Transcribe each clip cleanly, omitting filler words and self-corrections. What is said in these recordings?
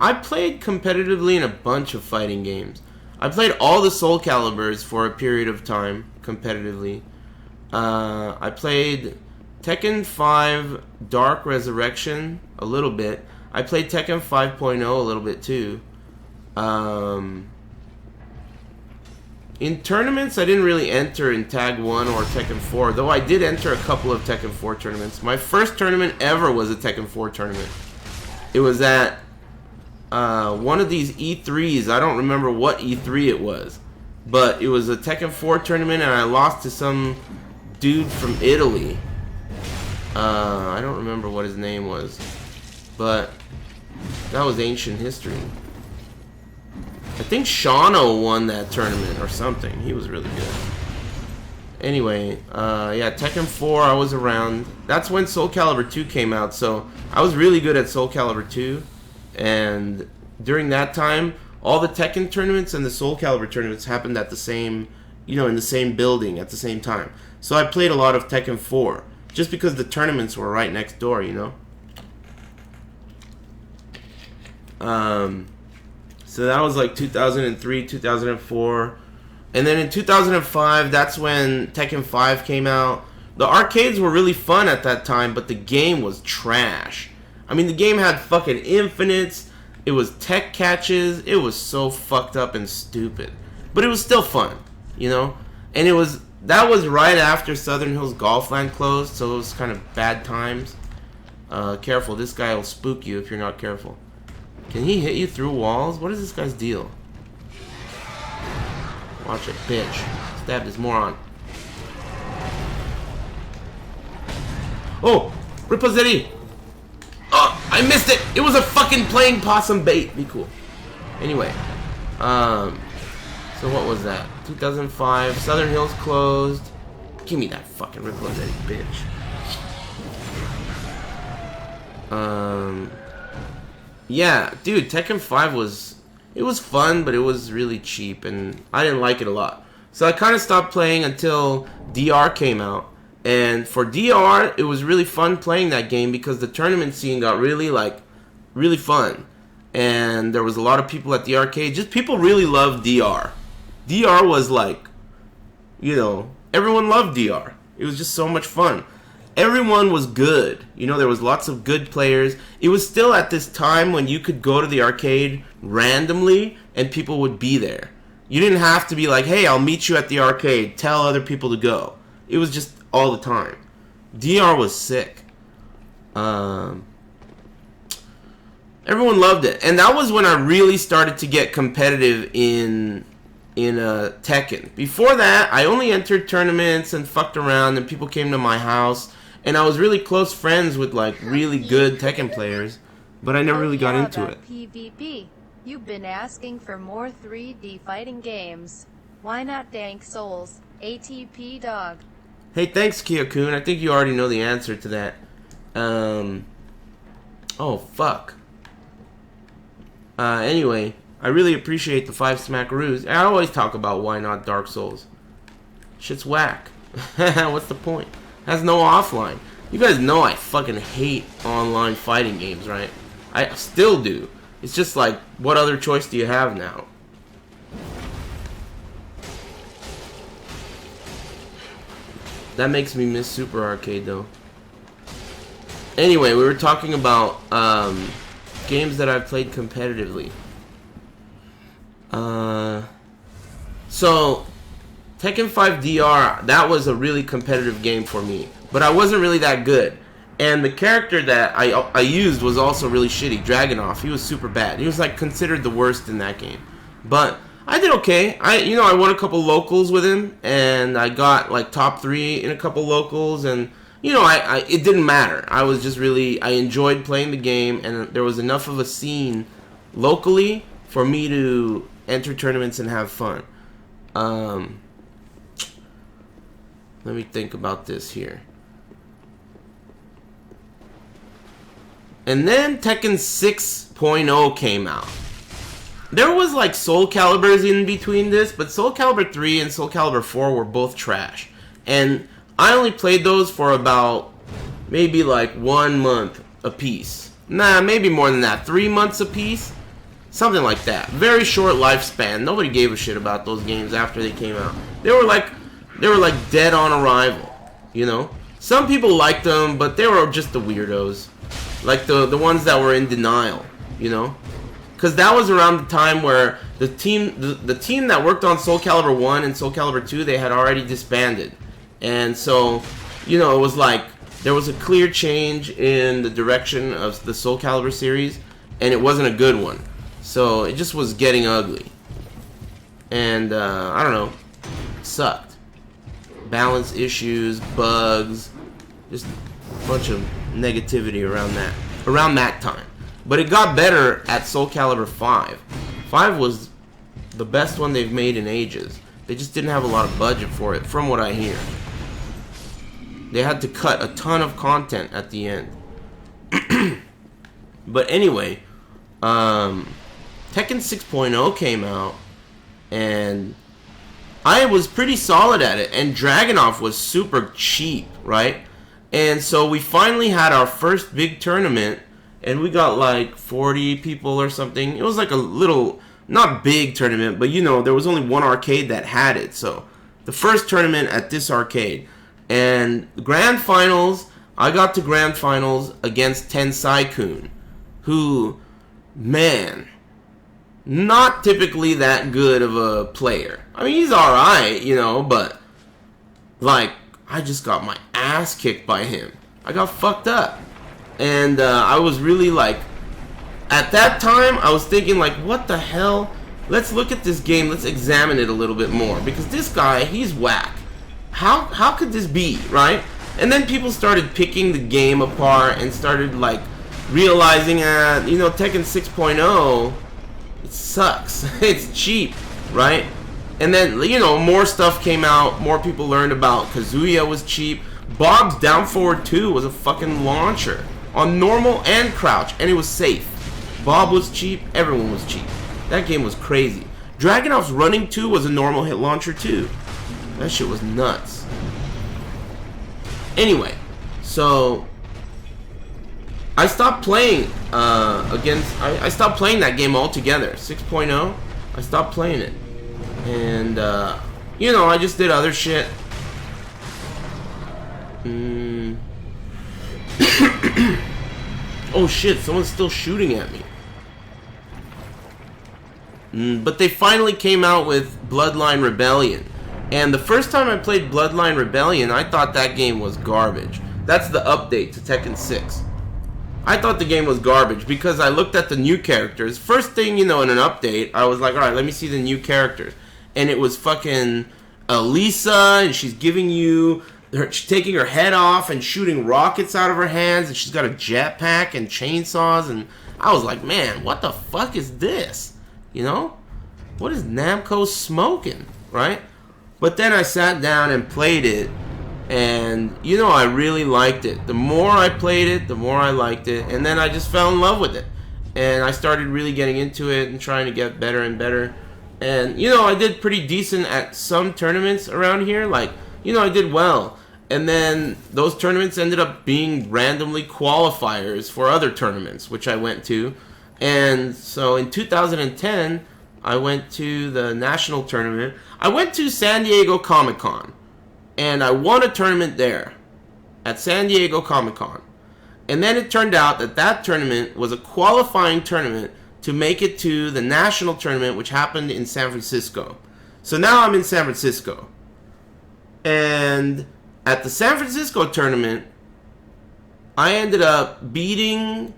I played competitively in a bunch of fighting games. I played all the Soul Caliburs for a period of time competitively. I played Tekken 5 Dark Resurrection a little bit. I played Tekken 5.0 a little bit too. In tournaments, I didn't really enter in Tag 1 or Tekken 4, though I did enter a couple of Tekken 4 tournaments. My first tournament ever was a Tekken 4 tournament. It was at one of these E3s. I don't remember what E3 it was, but it was a Tekken 4 tournament, and I lost to some dude from Italy. I don't remember what his name was, but that was ancient history. I think Shano won that tournament or something. He was really good. Anyway, yeah, Tekken 4, I was around. That's when Soul Calibur 2 came out, so I was really good at Soul Calibur 2. And during that time, all the Tekken tournaments and the Soul Calibur tournaments happened at the same, in the same building at the same time. So I played a lot of Tekken 4, just because the tournaments were right next door, So that was like 2003, 2004. And then in 2005, that's when Tekken 5 came out. The arcades were really fun at that time, but the game was trash. I mean, the game had fucking infinites. It was tech catches. It was so fucked up and stupid. But it was still fun, And that was right after Southern Hills Golfland closed, so it was kind of bad times. Careful, this guy will spook you if you're not careful. Can he hit you through walls? What is this guy's deal? Watch it, bitch. Stab this moron. Oh! Ripazzetti! Oh! I missed it! It was a fucking playing possum bait! Be cool. Anyway. So what was that? 2005. Southern Hills closed. Give me that fucking Ripazzetti, bitch. Yeah, dude, Tekken 5 was fun, but it was really cheap, and I didn't like it a lot. So I kind of stopped playing until DR came out. And for DR, it was really fun playing that game because the tournament scene got really fun. And there was a lot of people at the arcade. Just people really loved DR. DR was everyone loved DR. It was just so much fun. Everyone was good. There was lots of good players. It was still at this time when you could go to the arcade randomly and people would be there. You didn't have to be like, hey, I'll meet you at the arcade. Tell other people to go. It was just all the time. DR was sick. Everyone loved it. And that was when I really started to get competitive in Tekken. Before that, I only entered tournaments and fucked around, and people came to my house. And I was really close friends with really good Tekken players, but I never really got into it. PvP. You've been asking for more 3D fighting games. Why not Dank Souls? ATP dog. Hey, thanks, Kiyokun. I think you already know the answer to that. Oh, fuck. Anyway, I really appreciate the 5 smackaroos. I always talk about why not Dark Souls. Shit's whack. What's the point? Has no offline. You guys know I fucking hate online fighting games, right? I still do. It's just what other choice do you have now? That makes me miss Super Arcade, though. Anyway, we were talking about games that I've played competitively. So Tekken 5 DR, that was a really competitive game for me. But I wasn't really that good. And the character that I used was also really shitty, Dragunov. He was super bad. He was considered the worst in that game. But I did okay. I won a couple locals with him, and I got top 3 in a couple locals, and it didn't matter. I was just I enjoyed playing the game, and there was enough of a scene locally for me to enter tournaments and have fun. Let me think about this here. And then Tekken 6.0 came out. There was Soul Caliburs in between this, but Soul Calibur 3 and Soul Calibur 4 were both trash. And I only played those for about maybe 1 month a piece. Nah, maybe more than that. 3 months apiece? Something like that. Very short lifespan. Nobody gave a shit about those games after they came out. They were like dead on arrival, you know? Some people liked them, but they were just the weirdos. Like the ones that were in denial, you know? Because that was around the time where the team that worked on Soul Calibur 1 and Soul Calibur 2, they had already disbanded. And so, you know, it was like there was a clear change in the direction of the Soul Calibur series, and it wasn't a good one. So it just was getting ugly. And, I don't know, it sucked. Balance issues, bugs, just a bunch of negativity around that time. But it got better at Soul Calibur 5. 5 was the best one they've made in ages. They just didn't have a lot of budget for it, from what I hear. They had to cut a ton of content at the end. But anyway, Tekken 6.0 came out, and I was pretty solid at it, and Dragunov was super cheap, right? And so we finally had our first big tournament, and we got like 40 people or something. It was like a little, not big tournament, but you know, there was only one arcade that had it. So the first tournament at this arcade. And grand finals, I got to grand finals against Tensai-kun, who, man, not typically that good of a player. I mean, he's alright, you know, but like, I just got my ass kicked by him. I got fucked up. And I was really like, at that time, I was thinking like, what the hell? Let's look at this game, let's examine it a little bit more. Because this guy, he's whack. How could this be, right? And then people started picking the game apart and started like realizing, you know, Tekken 6.0, it sucks. It's cheap, right? And then, you know, more stuff came out, more people learned about Kazuya was cheap. Bob's Down Forward 2 was a fucking launcher on normal and crouch, and it was safe. Bob was cheap, everyone was cheap. That game was crazy. Dragunov's Running 2 was a normal hit launcher too. That shit was nuts. Anyway, so I stopped playing I stopped playing that game altogether. 6.0, I stopped playing it. And you know, I just did other shit. Oh shit, someone's still shooting at me. But they finally came out with Bloodline Rebellion. And the first time I played Bloodline Rebellion, I thought that game was garbage. That's the update to Tekken 6. I thought the game was garbage because I looked at the new characters. First thing, you know, in an update, I was like, alright, let me see the new characters. And it was fucking Elisa, and she's giving you... she's taking her head off and shooting rockets out of her hands, and she's got a jetpack and chainsaws, and I was like, man, what the fuck is this? You know? What is Namco smoking, right? But then I sat down and played it, and, you know, I really liked it. The more I played it, the more I liked it, and then I just fell in love with it. And I started really getting into it and trying to get better and better. And, you know, I did pretty decent at some tournaments around here. Like, you know, I did well. And then those tournaments ended up being randomly qualifiers for other tournaments, which I went to. And so in 2010, I went to the national tournament. I went to San Diego Comic-Con, and I won a tournament there at San Diego Comic-Con. And then it turned out that that tournament was a qualifying tournament to make it to the national tournament, which happened in San Francisco. So now I'm in San Francisco. And at the San Francisco tournament, I ended up beating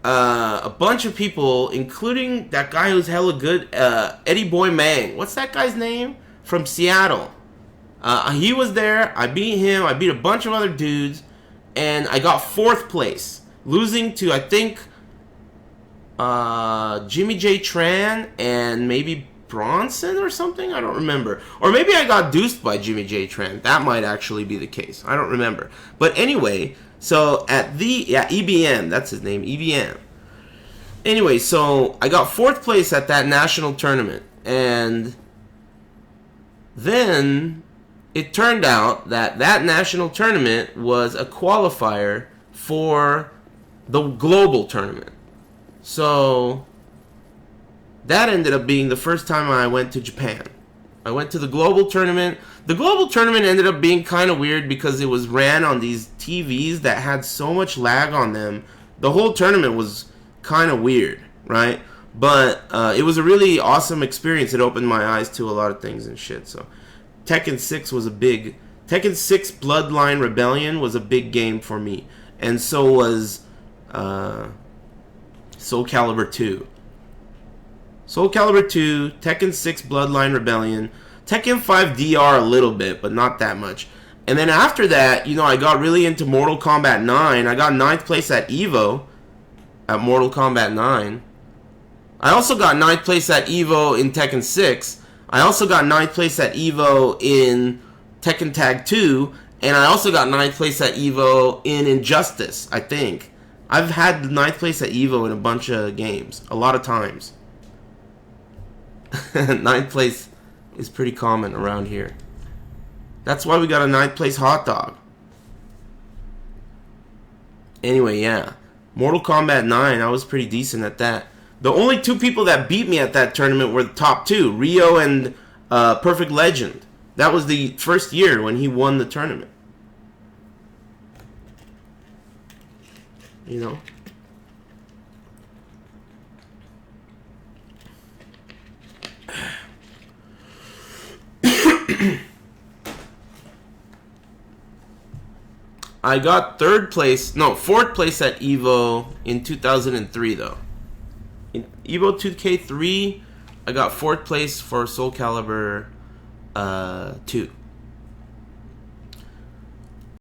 a bunch of people, including that guy who's hella good, Eddie Boy Mang. What's that guy's name? From Seattle. He was there. I beat him. I beat a bunch of other dudes. And I got 4th place. Losing to, I think, Jimmy J. Tran and maybe Bronson or something? I don't remember. Or maybe I got deuced by Jimmy J. Tran. That might actually be the case. I don't remember. But anyway, so at the... yeah, EBM. That's his name. EBM. Anyway, so I got 4th place at that national tournament. And then it turned out that that national tournament was a qualifier for the global tournament. So that ended up being the first time I went to Japan. I went to the global tournament. The global tournament ended up being kind of weird because it was ran on these TVs that had so much lag on them. The whole tournament was kind of weird, right? But it was a really awesome experience. It opened my eyes to a lot of things and shit. So Tekken 6 was a big... Tekken 6 Bloodline Rebellion was a big game for me. And so was Soul Calibur 2. Soul Calibur 2, Tekken 6 Bloodline Rebellion, Tekken 5 DR a little bit, but not that much. And then after that, you know, I got really into Mortal Kombat 9. I got 9th place at EVO at Mortal Kombat 9. I also got 9th place at EVO in Tekken 6. I also got 9th place at EVO in Tekken Tag 2. And I also got 9th place at EVO in Injustice, I think. I've had 9th place at EVO in a bunch of games, a lot of times. 9th place is pretty common around here. That's why we got a 9th place hot dog. Anyway, yeah. Mortal Kombat 9, I was pretty decent at that. The only two people that beat me at that tournament were the top two, Rio and Perfect Legend. That was the first year when he won the tournament. You know? I got fourth place at EVO in 2003 though. In EVO 2K3, I got 4th place for Soul Calibur 2.